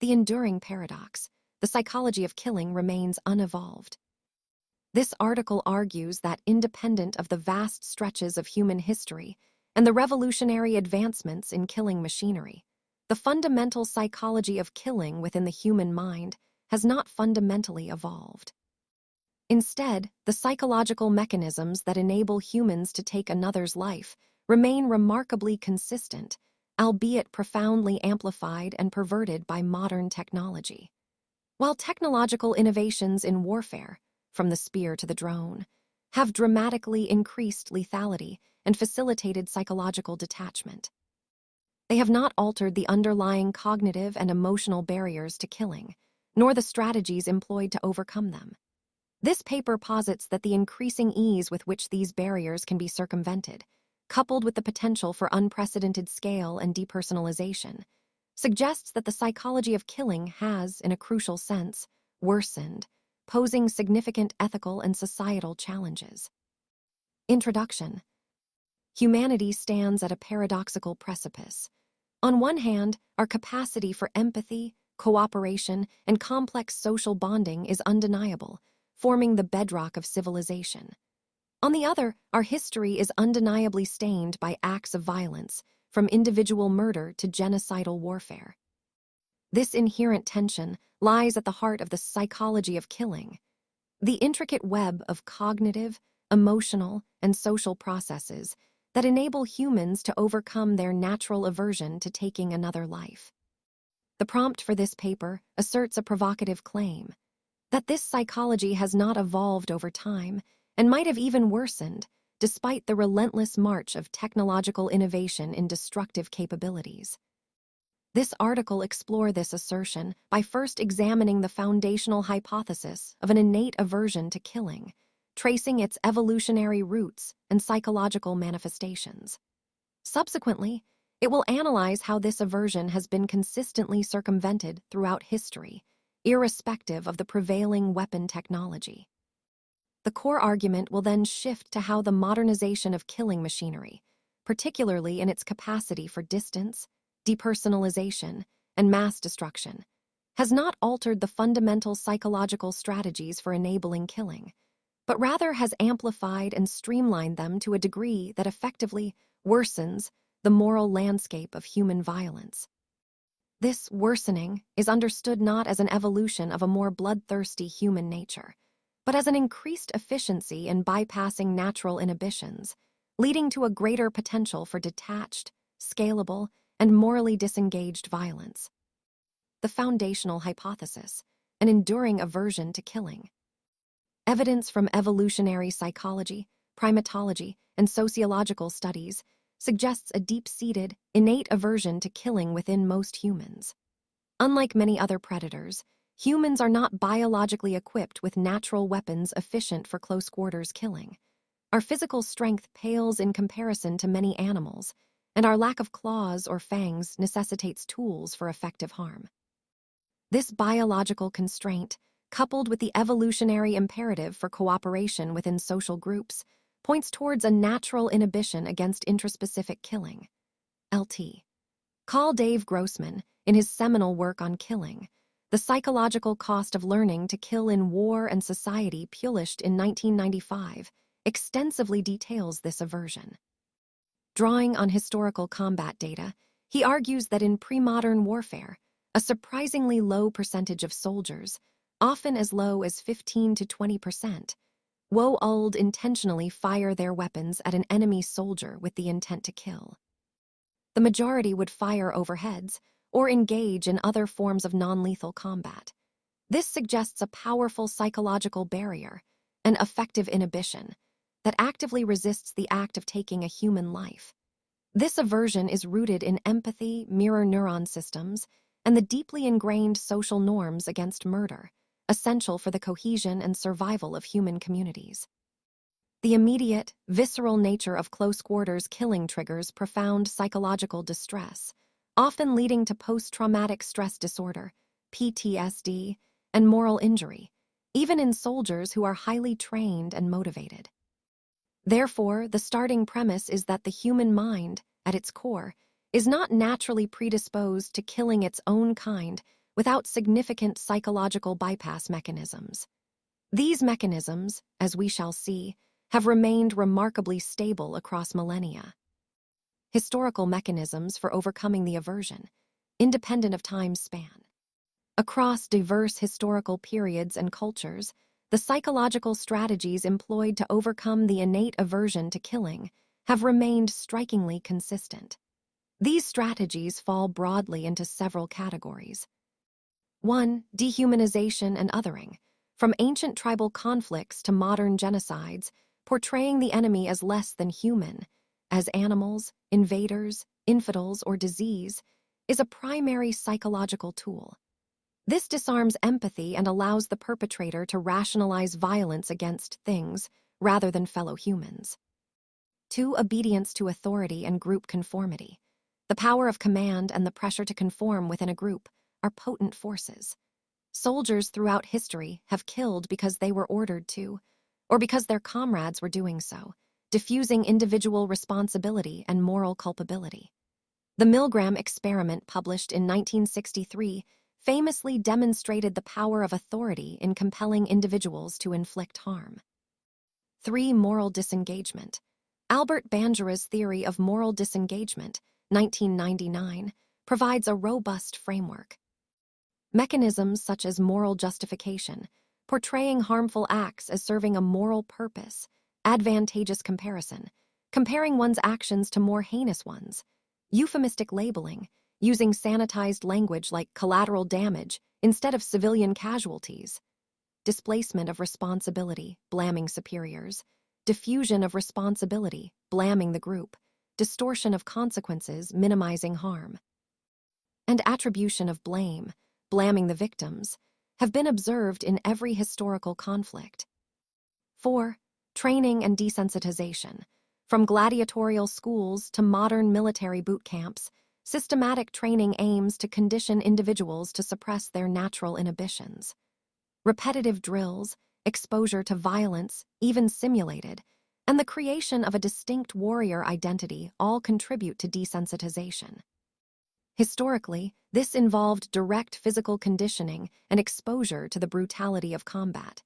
The enduring paradox, the psychology of killing, remains unevolved. This article argues that independent of the vast stretches of human history and the revolutionary advancements in killing machinery, the fundamental psychology of killing within the human mind has not fundamentally evolved. Instead, the psychological mechanisms that enable humans to take another's life remain remarkably consistent, albeit profoundly amplified and perverted by modern technology. While technological innovations in warfare, from the spear to the drone, have dramatically increased lethality and facilitated psychological detachment, they have not altered the underlying cognitive and emotional barriers to killing, nor the strategies employed to overcome them. This paper posits that the increasing ease with which these barriers can be circumvented, coupled with the potential for unprecedented scale and depersonalization, suggests that the psychology of killing has, in a crucial sense, worsened, posing significant ethical and societal challenges. Introduction. Humanity stands at a paradoxical precipice. On one hand, our capacity for empathy, cooperation, and complex social bonding is undeniable, forming the bedrock of civilization. On the other, our history is undeniably stained by acts of violence, from individual murder to genocidal warfare. This inherent tension lies at the heart of the psychology of killing. The intricate web of cognitive, emotional, and social processes that enable humans to overcome their natural aversion to taking another life. The prompt for this paper asserts a provocative claim that this psychology has not evolved over time and might have even worsened, despite the relentless march of technological innovation in destructive capabilities. This article explores this assertion by first examining the foundational hypothesis of an innate aversion to killing, tracing its evolutionary roots and psychological manifestations. Subsequently, it will analyze how this aversion has been consistently circumvented throughout history, irrespective of the prevailing weapon technology. The core argument will then shift to how the modernization of killing machinery, particularly in its capacity for distance, depersonalization, and mass destruction, has not altered the fundamental psychological strategies for enabling killing, but rather has amplified and streamlined them to a degree that effectively worsens the moral landscape of human violence. This worsening is understood not as an evolution of a more bloodthirsty human nature, but as an increased efficiency in bypassing natural inhibitions, leading to a greater potential for detached, scalable, and morally disengaged violence. The foundational hypothesis, an enduring aversion to killing. Evidence from evolutionary psychology, primatology, and sociological studies suggests a deep-seated, innate aversion to killing within most humans. Unlike many other predators, humans are not biologically equipped with natural weapons efficient for close-quarters killing. Our physical strength pales in comparison to many animals, and our lack of claws or fangs necessitates tools for effective harm. This biological constraint, coupled with the evolutionary imperative for cooperation within social groups, points towards a natural inhibition against intraspecific killing. 𝗘𝗍𝗄𝗏, in his seminal work on killing, The Psychological Cost of Learning to Kill in War and Society, published in 1995, extensively details this aversion. Drawing on historical combat data, he argues that in pre-modern warfare, a surprisingly low percentage of soldiers, often as low as 15 to 20%, 𝗨 intentionally fire their weapons at an enemy soldier with the intent to kill. The majority would fire overheads or engage in other forms of non-lethal combat. This suggests a powerful psychological barrier, an effective inhibition, that actively resists the act of taking a human life. This aversion is rooted in empathy, mirror neuron systems, and the deeply ingrained social norms against murder, essential for the cohesion and survival of human communities. The immediate, visceral nature of close-quarters killing triggers profound psychological distress, often leading to post-traumatic stress disorder, PTSD, and moral injury, even in soldiers who are highly trained and motivated. Therefore, the starting premise is that the human mind, at its core, is not naturally predisposed to killing its own kind without significant psychological bypass mechanisms. These mechanisms, as we shall see, have remained remarkably stable across millennia. Historical mechanisms for overcoming the aversion, independent of time span. Across diverse historical periods and cultures, the psychological strategies employed to overcome the innate aversion to killing have remained strikingly consistent. These strategies fall broadly into several categories. 1. Dehumanization and othering. From ancient tribal conflicts to modern genocides, portraying the enemy as less than human, as animals, invaders, infidels, or disease, is a primary psychological tool. This disarms empathy and allows the perpetrator to rationalize violence against things rather than fellow humans. 2. Obedience to authority and group conformity. The power of command and the pressure to conform within a group are potent forces. Soldiers throughout history have killed because they were ordered to, or because their comrades were doing so, diffusing individual responsibility and moral culpability. The Milgram experiment, published in 1963, famously demonstrated the power of authority in compelling individuals to inflict harm. 3. Moral disengagement. Albert Bandura's theory of moral disengagement, 1999, provides a robust framework. Mechanisms such as moral justification, portraying harmful acts as serving a moral purpose, advantageous comparison, comparing one's actions to more heinous ones, euphemistic labeling, using sanitized language like collateral damage instead of civilian casualties, displacement of responsibility, blaming superiors, diffusion of responsibility, blaming the group, distortion of consequences, minimizing harm, and attribution of blame, blaming the victims, have been observed in every historical conflict. 4. Training and desensitization. From gladiatorial schools to modern military boot camps, systematic training aims to condition individuals to suppress their natural inhibitions. Repetitive drills, exposure to violence, even simulated, and the creation of a distinct warrior identity all contribute to desensitization. Historically, this involved direct physical conditioning and exposure to the brutality of combat.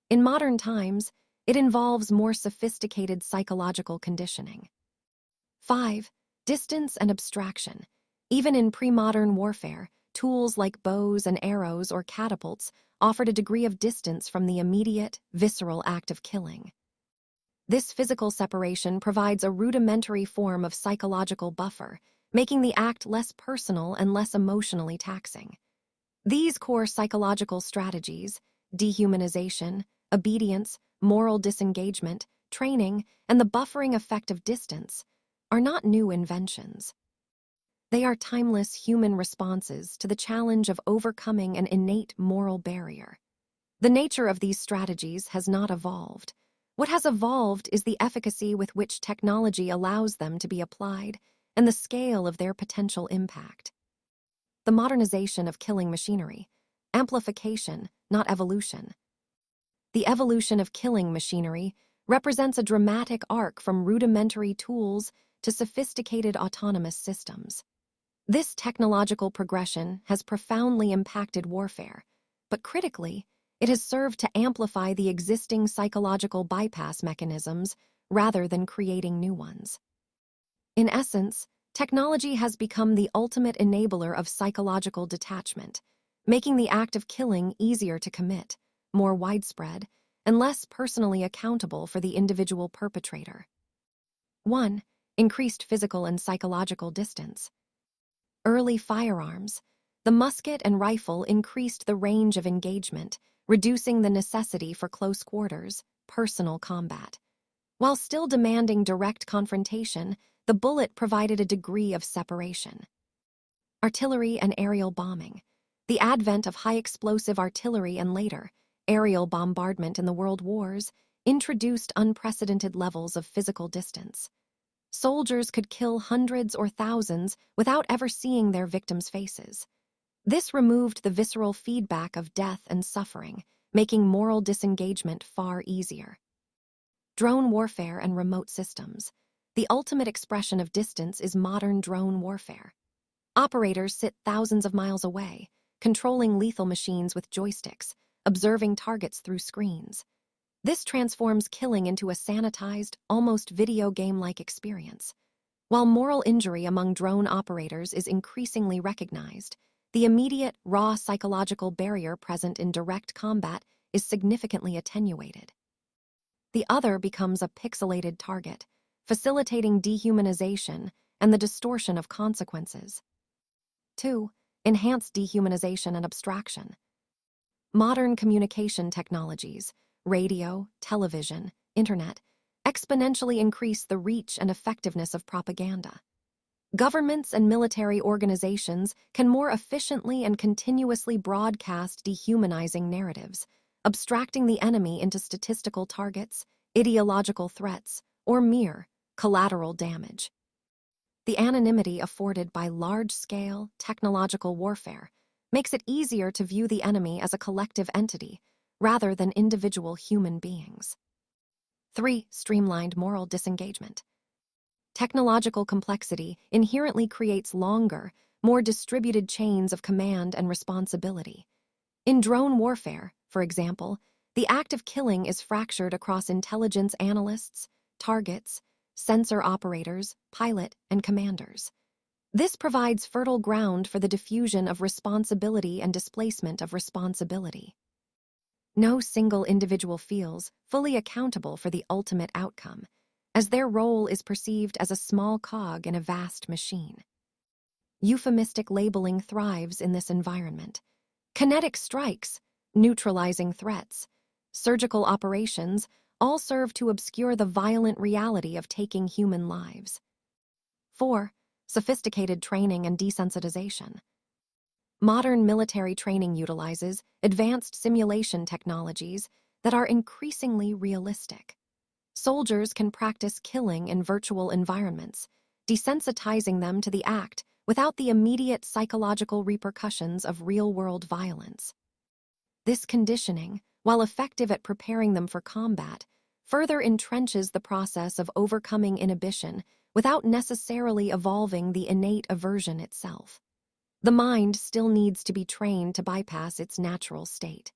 In modern times, it involves more sophisticated psychological conditioning. 5. Distance and abstraction. Even in pre-modern warfare, tools like bows and arrows or catapults offered a degree of distance from the immediate, visceral act of killing. This physical separation provides a rudimentary form of psychological buffer, making the act less personal and less emotionally taxing. These core psychological strategies, dehumanization, obedience, moral disengagement, training, and the buffering effect of distance, are not new inventions. They are timeless human responses to the challenge of overcoming an innate moral barrier. The nature of these strategies has not evolved. What has evolved is the efficacy with which technology allows them to be applied and the scale of their potential impact. The modernization of killing machinery. Amplification, not evolution. The evolution of killing machinery represents a dramatic arc from rudimentary tools to sophisticated autonomous systems. This technological progression has profoundly impacted warfare, but critically, it has served to amplify the existing psychological bypass mechanisms rather than creating new ones. In essence, technology has become the ultimate enabler of psychological detachment, making the act of killing easier to commit, more widespread, and less personally accountable for the individual perpetrator. 1. Increased physical and psychological distance. Early firearms, the musket and rifle increased the range of engagement, reducing the necessity for close quarters, personal combat. While still demanding direct confrontation, the bullet provided a degree of separation. Artillery and aerial bombing. The advent of high-explosive artillery and later, aerial bombardment in the World Wars introduced unprecedented levels of physical distance. Soldiers could kill hundreds or thousands without ever seeing their victims' faces. This removed the visceral feedback of death and suffering, making moral disengagement far easier. Drone warfare and remote systems. The ultimate expression of distance is modern drone warfare. Operators sit thousands of miles away, controlling lethal machines with joysticks, observing targets through screens. This transforms killing into a sanitized, almost video game-like experience. While moral injury among drone operators is increasingly recognized, the immediate, raw psychological barrier present in direct combat is significantly attenuated. The other becomes a pixelated target, facilitating dehumanization and the distortion of consequences. 2. Enhanced dehumanization and abstraction. Modern communication technologies, radio, television, internet, exponentially increase the reach and effectiveness of propaganda. Governments and military organizations can more efficiently and continuously broadcast dehumanizing narratives, abstracting the enemy into statistical targets, ideological threats, or mere collateral damage. The anonymity afforded by large-scale technological warfare makes it easier to view the enemy as a collective entity rather than individual human beings. 3. Streamlined moral disengagement. Technological complexity inherently creates longer, more distributed chains of command and responsibility. In drone warfare, for example, the act of killing is fractured across intelligence analysts, targets, sensor operators, pilot, and commanders. This provides fertile ground for the diffusion of responsibility and displacement of responsibility. No single individual feels fully accountable for the ultimate outcome, as their role is perceived as a small cog in a vast machine. Euphemistic labeling thrives in this environment. Kinetic strikes, neutralizing threats, surgical operations all serve to obscure the violent reality of taking human lives. 4. Sophisticated training and desensitization. Modern military training utilizes advanced simulation technologies that are increasingly realistic. Soldiers can practice killing in virtual environments, desensitizing them to the act without the immediate psychological repercussions of real-world violence. This conditioning, while effective at preparing them for combat, further entrenches the process of overcoming inhibition without necessarily evolving the innate aversion itself. The mind still needs to be trained to bypass its natural state.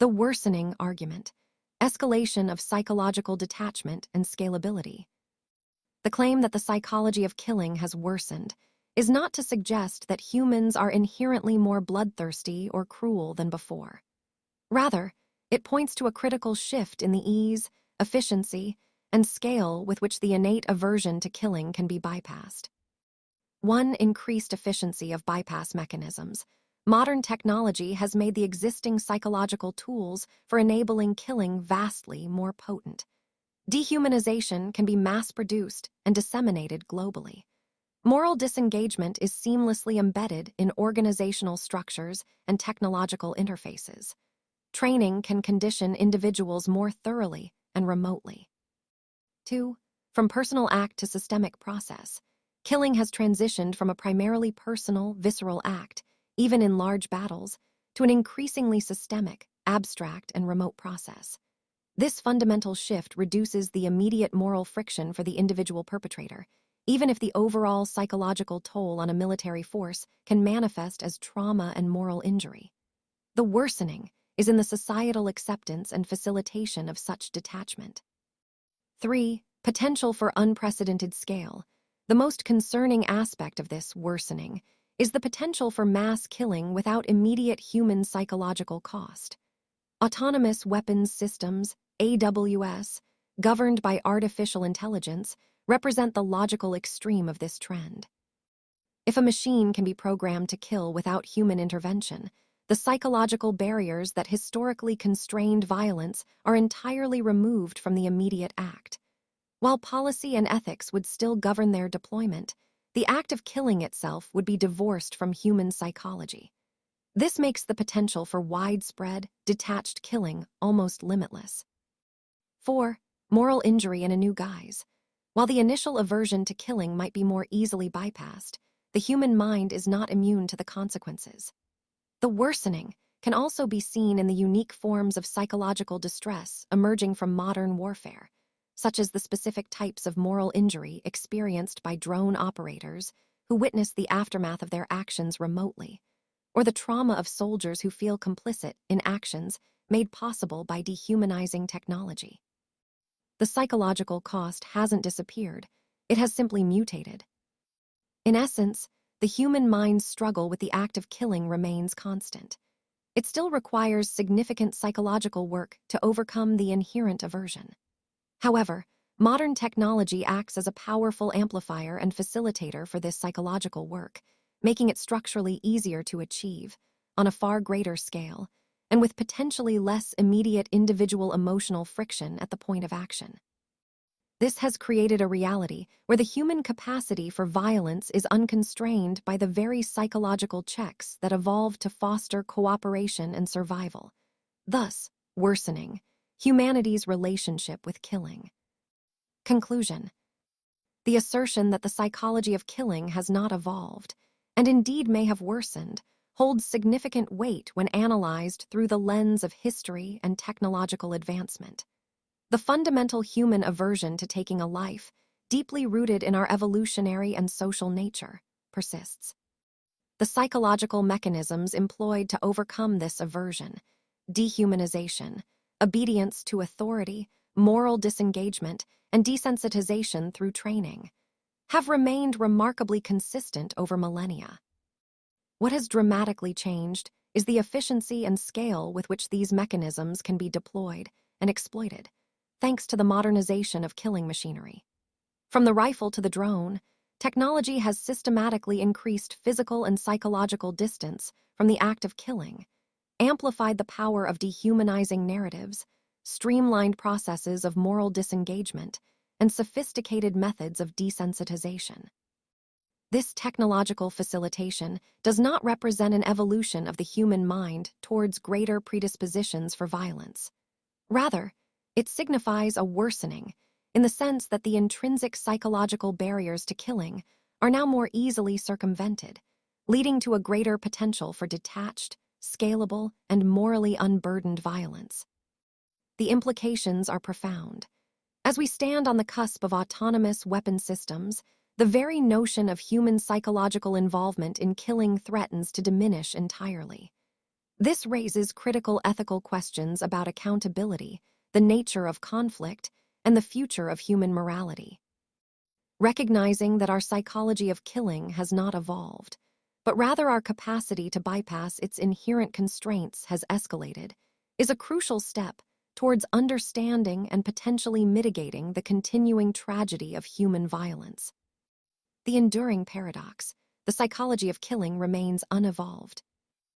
The worsening argument. Escalation of psychological detachment and scalability. The claim that the psychology of killing has worsened is not to suggest that humans are inherently more bloodthirsty or cruel than before. Rather, it points to a critical shift in the ease, efficiency, and scale with which the innate aversion to killing can be bypassed. 1. Increased efficiency of bypass mechanisms. Modern technology has made the existing psychological tools for enabling killing vastly more potent. Dehumanization can be mass-produced and disseminated globally. Moral disengagement is seamlessly embedded in organizational structures and technological interfaces. Training can condition individuals more thoroughly and remotely. 2. From personal act to systemic process. Killing has transitioned from a primarily personal, visceral act, even in large battles, to an increasingly systemic, abstract, and remote process. This fundamental shift reduces the immediate moral friction for the individual perpetrator, even if the overall psychological toll on a military force can manifest as trauma and moral injury. The worsening is in the societal acceptance and facilitation of such detachment. 3. Potential for unprecedented scale. The most concerning aspect of this worsening is the potential for mass killing without immediate human psychological cost. Autonomous weapons systems, AWS, governed by artificial intelligence, represent the logical extreme of this trend. If a machine can be programmed to kill without human intervention, the psychological barriers that historically constrained violence are entirely removed from the immediate act. While policy and ethics would still govern their deployment, the act of killing itself would be divorced from human psychology. This makes the potential for widespread, detached killing almost limitless. 4. Moral injury in a new guise. While the initial aversion to killing might be more easily bypassed, the human mind is not immune to the consequences. The worsening can also be seen in the unique forms of psychological distress emerging from modern warfare, such as the specific types of moral injury experienced by drone operators who witness the aftermath of their actions remotely, or the trauma of soldiers who feel complicit in actions made possible by dehumanizing technology. The psychological cost hasn't disappeared, it has simply mutated. In essence, the human mind's struggle with the act of killing remains constant. It still requires significant psychological work to overcome the inherent aversion. However, modern technology acts as a powerful amplifier and facilitator for this psychological work, making it structurally easier to achieve, on a far greater scale, and with potentially less immediate individual emotional friction at the point of action. This has created a reality where the human capacity for violence is unconstrained by the very psychological checks that evolved to foster cooperation and survival, thus worsening humanity's relationship with killing. Conclusion. The assertion that the psychology of killing has not evolved, and indeed may have worsened, holds significant weight when analyzed through the lens of history and technological advancement. The fundamental human aversion to taking a life, deeply rooted in our evolutionary and social nature, persists. The psychological mechanisms employed to overcome this aversion, dehumanization, obedience to authority, moral disengagement, and desensitization through training, have remained remarkably consistent over millennia. What has dramatically changed is the efficiency and scale with which these mechanisms can be deployed and exploited, thanks to the modernization of killing machinery. From the rifle to the drone, technology has systematically increased physical and psychological distance from the act of killing, amplified the power of dehumanizing narratives, streamlined processes of moral disengagement, and sophisticated methods of desensitization. This technological facilitation does not represent an evolution of the human mind towards greater predispositions for violence. Rather, it signifies a worsening, in the sense that the intrinsic psychological barriers to killing are now more easily circumvented, leading to a greater potential for detached, scalable, and morally unburdened violence. The implications are profound. As we stand on the cusp of autonomous weapon systems, the very notion of human psychological involvement in killing threatens to diminish entirely. This raises critical ethical questions about accountability, the nature of conflict, and the future of human morality. Recognizing that our psychology of killing has not evolved, but rather our capacity to bypass its inherent constraints has escalated, is a crucial step towards understanding and potentially mitigating the continuing tragedy of human violence. The enduring paradox, the psychology of killing remains unevolved.